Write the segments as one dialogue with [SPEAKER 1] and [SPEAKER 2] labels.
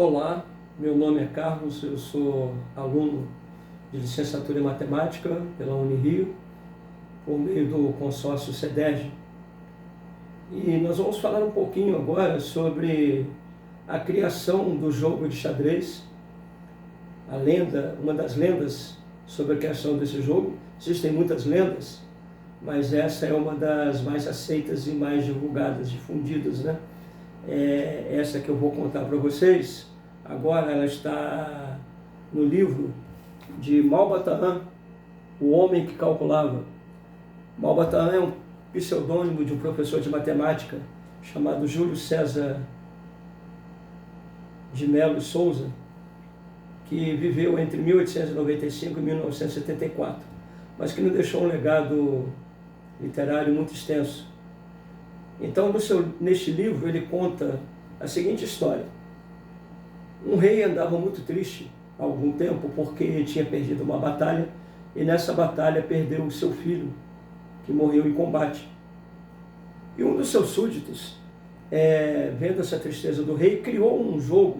[SPEAKER 1] Olá, meu nome é Carlos, eu sou aluno de licenciatura em matemática pela Unirio, por meio do consórcio CEDERJ. E nós vamos falar um pouquinho agora sobre a criação do jogo de xadrez, a lenda, uma das lendas sobre a criação desse jogo. Existem muitas lendas, mas essa é uma das mais aceitas e mais divulgadas, difundidas, né? Essa que eu vou contar para vocês, agora ela está no livro de Malbatahan, O Homem que Calculava. Malbatahan é um pseudônimo de um professor de matemática chamado Júlio César de Melo Souza, que viveu entre 1895 e 1974, mas que nos deixou um legado literário muito extenso. Então, neste livro, ele conta a seguinte história. Um rei andava muito triste há algum tempo porque tinha perdido uma batalha e nessa batalha perdeu o seu filho, que morreu em combate. E um dos seus súditos, vendo essa tristeza do rei, criou um jogo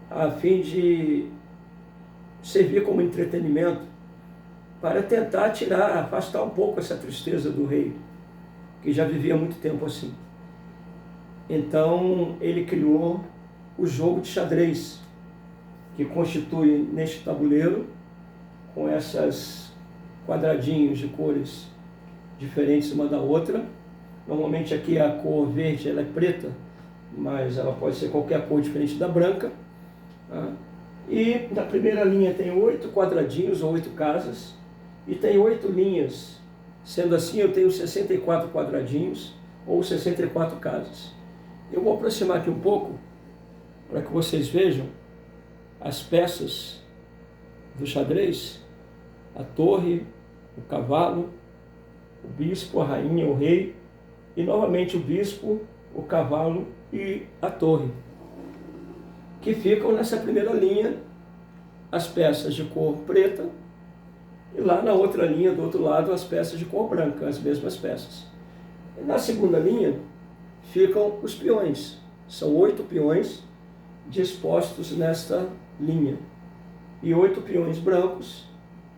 [SPEAKER 1] a fim de servir como entretenimento para tentar afastar um pouco essa tristeza do rei, que já vivia muito tempo assim. Então ele criou o jogo de xadrez, que constitui neste tabuleiro, com esses quadradinhos de cores diferentes uma da outra. Normalmente aqui a cor verde ela é preta, mas ela pode ser qualquer cor diferente da branca. E na primeira linha tem 8 quadradinhos ou 8 casas, e tem 8 linhas. Sendo assim, eu tenho 64 quadradinhos ou 64 casas. Eu vou aproximar aqui um pouco para que vocês vejam as peças do xadrez: a torre, o cavalo, o bispo, a rainha, o rei, e novamente o bispo, o cavalo e a torre, que ficam nessa primeira linha as peças de cor preta, e lá na outra linha, do outro lado, as peças de cor branca, as mesmas peças. E na segunda linha ficam os peões. São 8 peões dispostos nesta linha e 8 peões brancos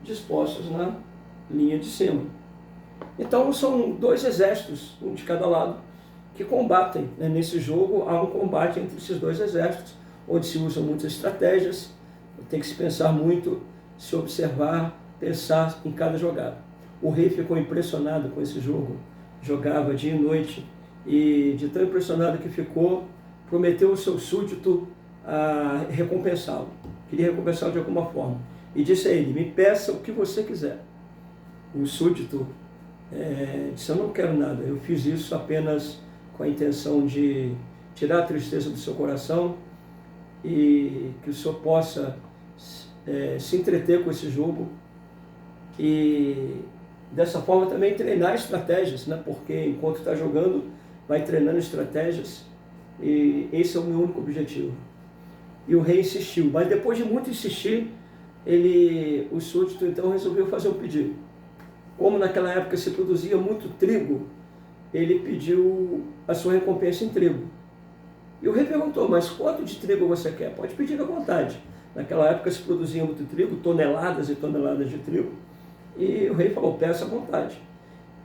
[SPEAKER 1] dispostos na linha de cima. Então são 2 exércitos, um de cada lado, que combatem, né? Nesse jogo há um combate entre esses 2 exércitos, onde se usam muitas estratégias, tem que se pensar muito, se observar, pensar em cada jogada. O rei ficou impressionado com esse jogo, jogava dia e noite, e de tão impressionado que ficou, prometeu ao seu súdito a recompensá-lo. Queria recompensá-lo de alguma forma. E disse a ele: me peça o que você quiser. O súdito disse: eu não quero nada, eu fiz isso apenas com a intenção de tirar a tristeza do seu coração e que o senhor possa se entreter com esse jogo e dessa forma também treinar estratégias, né? Porque enquanto está jogando, vai treinando estratégias, e esse é o meu único objetivo. E o rei insistiu, mas depois de muito insistir, o súdito então resolveu fazer um pedido. Como naquela época se produzia muito trigo, ele pediu a sua recompensa em trigo. E o rei perguntou: mas quanto de trigo você quer? Pode pedir à vontade. Naquela época se produzia muito trigo, toneladas e toneladas de trigo. E o rei falou: peça à vontade.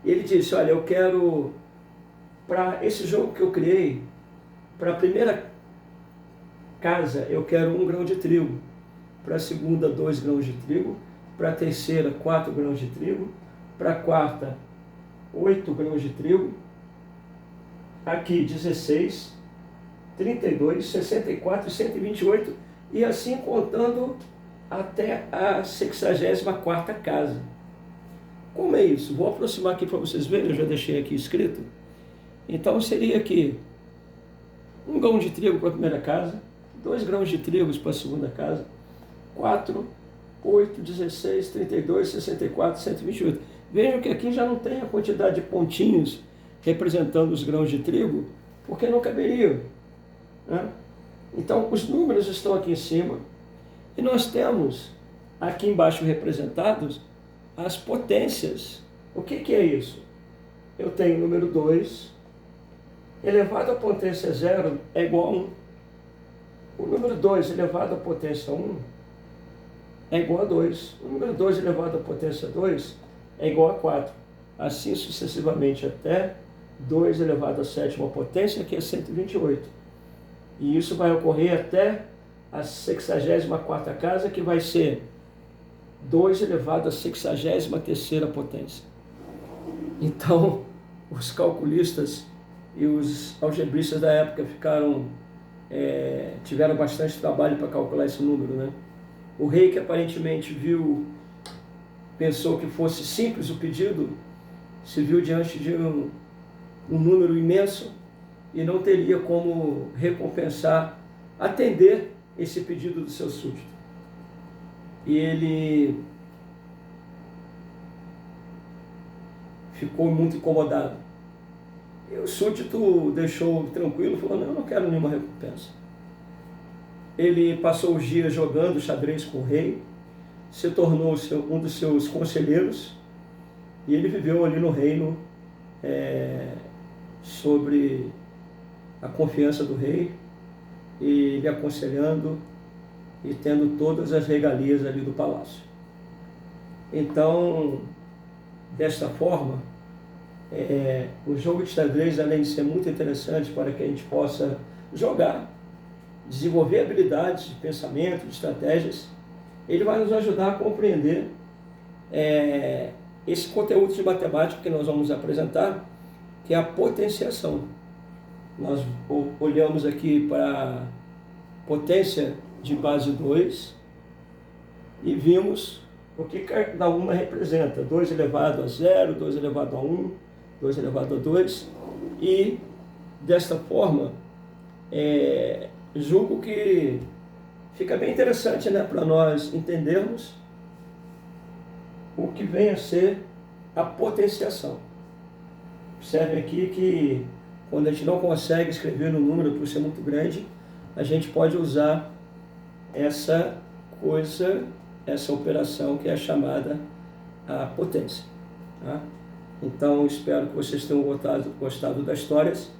[SPEAKER 1] E ele disse: olha, eu quero, para esse jogo que eu criei, para a primeira casa eu quero 1 grão de trigo, para a segunda 2 grãos de trigo, para a terceira 4 grãos de trigo, para a quarta 8 grãos de trigo, aqui 16, 32, 64 e 128, e assim contando até a 64ª casa. Como é isso? Vou aproximar aqui para vocês verem, eu já deixei aqui escrito. Então seria aqui 1 grão de trigo para a primeira casa, 2 grãos de trigo para a segunda casa, 4, 8, 16, 32, 64, 128. Vejam que aqui já não tem a quantidade de pontinhos representando os grãos de trigo, porque não caberia, né? Então os números estão aqui em cima, e nós temos aqui embaixo representados as potências. O que é isso? Eu tenho o número 2, elevado à potência 0 é igual a 1. O número 2 elevado à potência 1 é igual a 2. O número 2 elevado à potência 2 é igual a 4. Assim sucessivamente até 2 elevado à sétima potência, que é 128. E isso vai ocorrer até a 64ª casa, que vai ser 2 elevado à 63ª potência. Então, os calculistas e os algebristas da época tiveram bastante trabalho para calcular esse número, né? O rei, que aparentemente pensou que fosse simples o pedido, se viu diante de um número imenso e não teria como recompensar, atender esse pedido do seu súdito. E ele ficou muito incomodado. E o súdito deixou tranquilo, falou: não, eu não quero nenhuma recompensa. Ele passou os dias jogando xadrez com o rei, se tornou um dos seus conselheiros, e ele viveu ali no reino sobre a confiança do rei, e lhe aconselhando e tendo todas as regalias ali do palácio. Então, desta forma, o jogo de xadrez, além de ser muito interessante para que a gente possa jogar, desenvolver habilidades de pensamento, de estratégias, ele vai nos ajudar a compreender esse conteúdo de matemática que nós vamos apresentar, que é a potenciação. Nós olhamos aqui para a potência de base 2 e vimos o que cada uma representa: 2 elevado a 0, 2 elevado a 1, 2 elevado a 2, e desta forma julgo que fica bem interessante, né, para nós entendermos o que vem a ser a potenciação. Observe aqui que quando a gente não consegue escrever no número por ser muito grande, a gente pode usar essa operação que é chamada a potência. Tá? Então, espero que vocês tenham gostado das histórias,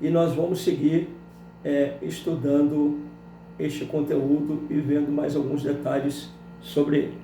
[SPEAKER 1] e nós vamos seguir estudando este conteúdo e vendo mais alguns detalhes sobre ele.